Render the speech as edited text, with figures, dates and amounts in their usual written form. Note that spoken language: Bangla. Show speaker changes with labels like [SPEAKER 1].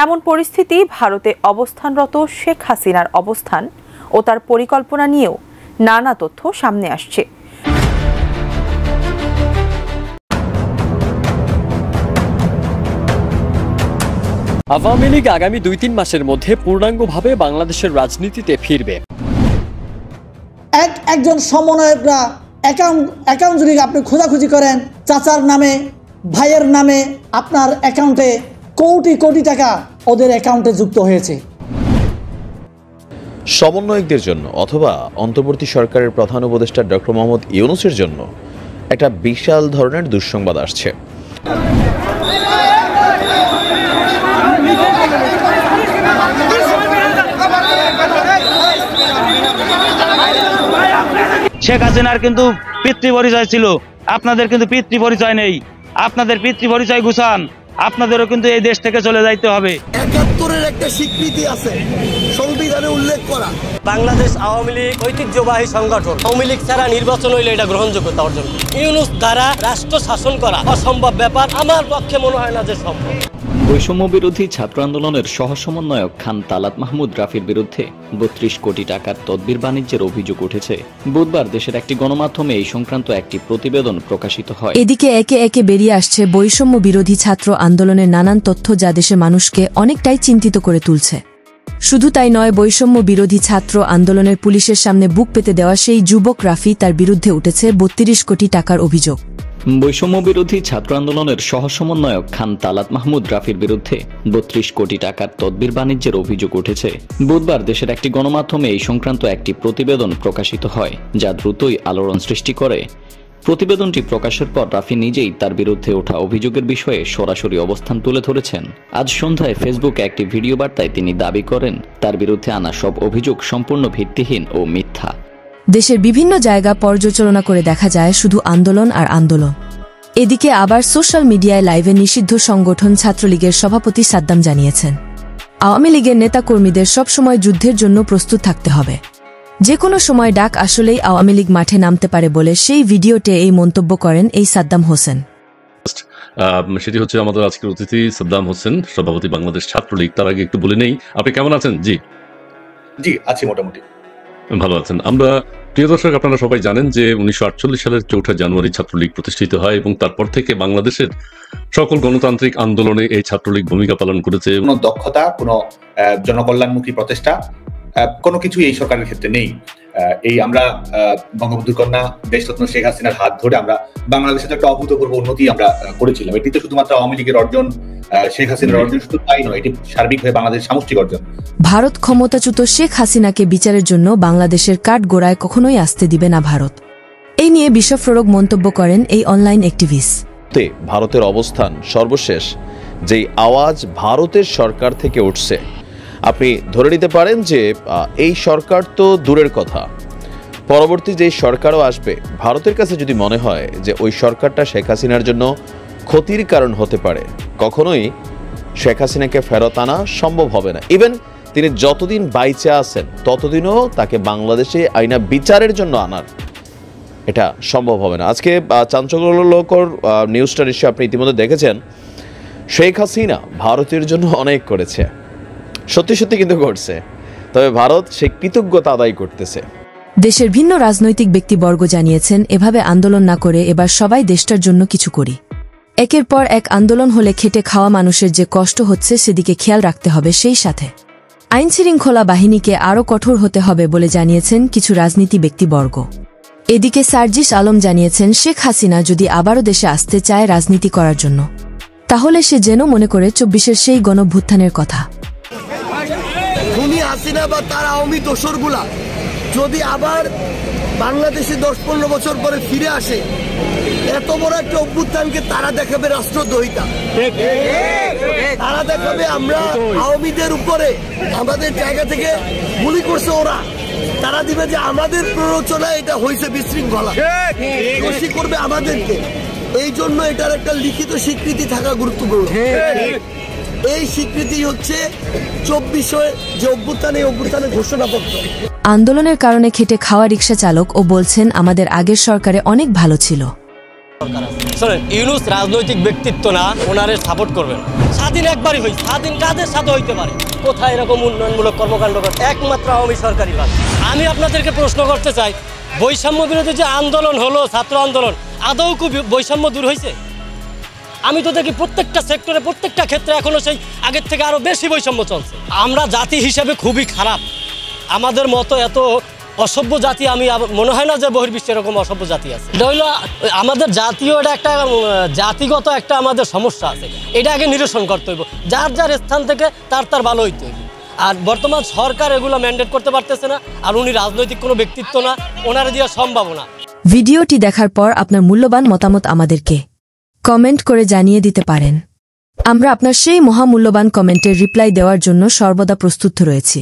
[SPEAKER 1] এমন পরিস্থিতি ভারতে অবস্থানরত শেখ হাসিনার অবস্থান ও তার পরিকল্পনা নিয়েও নানা তথ্য সামনে আসছে।
[SPEAKER 2] আওয়ামী লীগ আগামী 2-3 মাসের মধ্যে পূর্ণাঙ্গভাবে বাংলাদেশের রাজনীতিতে ফিরবে।
[SPEAKER 3] একজন সমন্বয়করা অ্যাকাউন্ট যদি আপনি খোঁজাখুঁজি করেন, চাচার নামে, ভাইয়ের নামে আপনার অ্যাকাউন্টে কোটি কোটি টাকা ওদের অ্যাকাউন্টে যুক্ত হয়েছে।
[SPEAKER 4] সমন্বয়কদের জন্য অথবা অন্তর্বর্তী সরকারের প্রধান উপদেষ্টা ডক্টর মোহাম্মদ ইউনূসের জন্য একটা বিশাল ধরনের দুঃসংবাদ আসছে।
[SPEAKER 5] শেখ হাসিনার কিন্তু পিতৃ পরিচয় ছিল, আপনাদের কিন্তু পিতৃ পরিচয় নেই। আপনাদের পিতৃ পরিচয় গুছান, আপনাদেরও কিন্তু এই দেশ থেকে চলে যাইতে হবে।
[SPEAKER 6] ৭১-এর একটা স্বীকৃতি আছে সংবিধানে উল্লেখ করা।
[SPEAKER 7] বাংলাদেশ আওয়ামী লীগ ঐতিহ্যবাহী সংগঠন। আওয়ামী লীগ ছাড়া নির্বাচন হইলে এটা গ্রহণযোগ্যতা অর্জন। ইউনূস দ্বারা রাষ্ট্র শাসন করা অসম্ভব ব্যাপার, আমার পক্ষে মনে হয় না যে সম্ভব।
[SPEAKER 8] বৈষম্য বিরোধী ছাত্র আন্দোলনের সহসমন্বয়ক খান তালাত মাহমুদ রাফির বিরুদ্ধে ৩২ কোটি টাকার তদবির বাণিজ্যের অভিযোগ উঠেছে। বুধবার দেশের একটি গণমাধ্যমে এই সংক্রান্ত একটি প্রতিবেদন প্রকাশিত হয়।
[SPEAKER 9] এদিকে একে একে বেরিয়ে আসছে বৈষম্য বিরোধী ছাত্র আন্দোলনের নানান তথ্য, যা দেশের মানুষকে অনেকটাই চিন্তিত করে তুলছে। শুধু তাই নয়, বৈষম্য বিরোধী ছাত্র আন্দোলনের পুলিশের সামনে বুক পেতে দেওয়া সেই যুবক রাফি, তার বিরুদ্ধে উঠেছে ৩২ কোটি টাকার অভিযোগ।
[SPEAKER 8] বৈষম্য বিরোধী ছাত্র আন্দোলনের সহসমন্বয়ক খান তালাত মাহমুদ রাফির বিরুদ্ধে ৩২ কোটি টাকার তদবির বাণিজ্যের অভিযোগ উঠেছে। বুধবার দেশের একটি গণমাধ্যমে এই সংক্রান্ত একটি প্রতিবেদন প্রকাশিত হয়, যা দ্রুতই আলোড়ন সৃষ্টি করে। প্রতিবেদনটি প্রকাশের পর রাফি নিজেই তার বিরুদ্ধে ওঠা অভিযোগের বিষয়ে সরাসরি অবস্থান তুলে ধরেছেন। আজ সন্ধ্যায় ফেসবুকে একটি ভিডিও বার্তায় তিনি দাবি করেন, তার বিরুদ্ধে আনা সব অভিযোগ সম্পূর্ণ ভিত্তিহীন ও মিথ্যা।
[SPEAKER 9] দেশের বিভিন্ন জায়গা পর্যালোচনা করে দেখা যায় শুধু আন্দোলন আর আন্দোলন। এদিকে আবার সোশ্যাল মিডিয়ায় লাইভে নিষিদ্ধ সংগঠন ছাত্রলীগের সভাপতি সাদ্দাম জানিয়েছেন, আওয়ামী লীগের নেতাকর্মীদের সবসময় যুদ্ধের জন্য প্রস্তুত থাকতে হবে, যে কোনো সময় ডাক আসলেই আওয়ামী লীগ মাঠে নামতে পারে বলে সেই ভিডিওতে এই মন্তব্য করেন এই সাদ্দাম হোসেন।
[SPEAKER 10] সেটি হচ্ছে আমাদের আজকের অতিথি সাদ্দাম হোসেন, সভাপতি বাংলাদেশ ছাত্রলীগ। তার আগে একটু বলে নেই, আপনি কেমন আছেন? জি আছি, মোটামুটি ভালো আছেন। আমরা প্রিয় দর্শক, আপনারা সবাই জানেন যে 1948 সালের 4 জানুয়ারি ছাত্রলীগ প্রতিষ্ঠিত হয় এবং তারপর থেকে বাংলাদেশের সকল গণতান্ত্রিক আন্দোলনে এই ছাত্রলীগ ভূমিকা পালন করেছে।
[SPEAKER 11] কোনো দক্ষতা, কোনো জনকল্যাণমুখী প্রচেষ্টা কোনো কিছুই এই সরকারের ক্ষেত্রে নেই। এই আমরা বঙ্গবন্ধু কন্যা দেশরত্ন শেখ হাসিনার হাত ধরে আমরা বাংলাদেশের একটা অভূতপূর্ব উন্নতি আমরা করেছিলাম। এটি তো শুধুমাত্র আওয়ামী লীগের অর্জন, শেখ হাসিনার অর্জন শুধু তাই নয়, এটি সার্বিকভাবে বাংলাদেশের সামষ্টিক অর্জন। ভারত
[SPEAKER 9] ক্ষমতাচ্যুত শেখ হাসিনাকে বিচারের জন্য বাংলাদেশের কাঠগোড়ায় কখনোই আসতে দিবে না ভারত। এই নিয়ে বিস্ফোরক মন্তব্য করেন এই অনলাইন অ্যাক্টিভিস্ট।
[SPEAKER 4] ভারতের অবস্থান সর্বশেষ যেই আওয়াজ ভারতের সরকার থেকে উঠছে, আপনি ধরে নিতে পারেন যে এই সরকার তো দূরের কথা, পরবর্তী যে সরকারও আসবে, ভারতের কাছে যদি মনে হয় যে ওই সরকারটা শেখ হাসিনার জন্য ক্ষতির কারণ হতে পারে, কখনোই শেখ হাসিনাকে ফেরত আনা সম্ভব হবে না। ইভেন তিনি যতদিন বাইচে আছেন ততদিনও তাকে বাংলাদেশে আইনা বিচারের জন্য আনার এটা সম্ভব হবে না। আজকে চাঞ্চল্যকর নিউজটা নিশ্চয়ই আপনি ইতিমধ্যে দেখেছেন। শেখ হাসিনা ভারতের জন্য অনেক করেছে, সত্যি সত্যি কিন্তু করছে, তবে ভারত সে কৃতজ্ঞতা আদায় করতেছে।
[SPEAKER 9] দেশের ভিন্ন রাজনৈতিক ব্যক্তিবর্গ জানিয়েছেন, এভাবে আন্দোলন না করে এবার সবাই দেশটার জন্য কিছু করি। একের পর এক আন্দোলন হলে খেটে খাওয়া মানুষের যে কষ্ট হচ্ছে সেদিকে খেয়াল রাখতে হবে, সেই সাথে আইনশৃঙ্খলা বাহিনীকে আরও কঠোর হতে হবে বলে জানিয়েছেন কিছু রাজনীতি ব্যক্তিবর্গ। এদিকে সার্জিস আলম জানিয়েছেন, শেখ হাসিনা যদি আবারও দেশে আসতে চায় রাজনীতি করার জন্য, তাহলে সে যেন মনে করে 24-এর সেই গণভ্যুত্থানের কথা।
[SPEAKER 6] খুনি হাসিনা বা তার আওয়ামী দোসরগুলা যদি আবার বাংলাদেশে 10-15 বছর পরে ফিরে আসে, এত বড় একটা অভ্যুত্থানকে তারা দেখাবে রাষ্ট্রদ্রোহিতা। তারা দেখাবে আমরা আওয়ামীদের উপরে আমাদের জায়গা থেকে গুলি করছে ওরা, তারা দিবে যে আমাদের প্ররোচনা এটা হয়েছে বিশৃঙ্খলা, দোষী করবে আমাদেরকে। এই জন্য এটার একটা লিখিত স্বীকৃতি থাকা গুরুত্বপূর্ণ। এই স্বীকৃতি হচ্ছে 24 যে অভ্যুত্থান, এই অভ্যুত্থানের ঘোষণাপত্র।
[SPEAKER 9] আন্দোলনের কারণে খেটে খাওয়া রিকশা চালক ও বলছেন, আমাদের আগের সরকারে অনেক ভালো ছিল,
[SPEAKER 7] সরকার আছে। শোনেন, ইউনূস রাজনৈতিক ব্যক্তিত্ব না, ওনারে সাপোর্ট করবেন। স্বাধীন একবারই হই, স্বাধীন কাদের সাথে হইতে পারে? কোথায় এরকম উন্নয়নমূলক কর্মকাণ্ড করে? একমাত্র আওয়ামী সরকারই ভালো। আমি আপনাদেরকে প্রশ্ন করতে চাই, বৈষম্য বিরোধী যে আন্দোলন হলো, ছাত্র আন্দোলন, আদৌ কি বৈষম্য দূর হয়েছে? আমি তো দেখি প্রত্যেকটা সেক্টরে, প্রত্যেকটা ক্ষেত্রে এখনো সেই আগের থেকে আরো বেশি বৈষম্য চলছে। আমরা জাতি হিসেবে খুবই খারাপ। আমাদের মতো এত অসভ্য জাতি আমি মনে হয় না যে বহির্বিশ্বে এরকম অসভ্য জাতি আছে। এটা হইলো আমাদের জাতীয়, এটা একটা জাতিগত একটা আমাদের সমস্যা আছে, এটা আগে নিরসন করতে হইব। যার যার স্থান থেকে তার ভালো হইতে হইব। আর বর্তমান সরকার এগুলো ম্যান্ডেট করতে পারতেছে না, আর উনি রাজনৈতিক কোনো ব্যক্তিত্ব না, ওনারা দিয়ে সম্ভব না।
[SPEAKER 9] ভিডিওটি দেখার পর আপনার মূল্যবান মতামত আমাদেরকে কমেন্ট করে জানিয়ে দিতে পারেন। আমরা আপনার সেই মহামূল্যবান কমেন্টের রিপ্লাই দেওয়ার জন্য সর্বদা প্রস্তুত রয়েছি।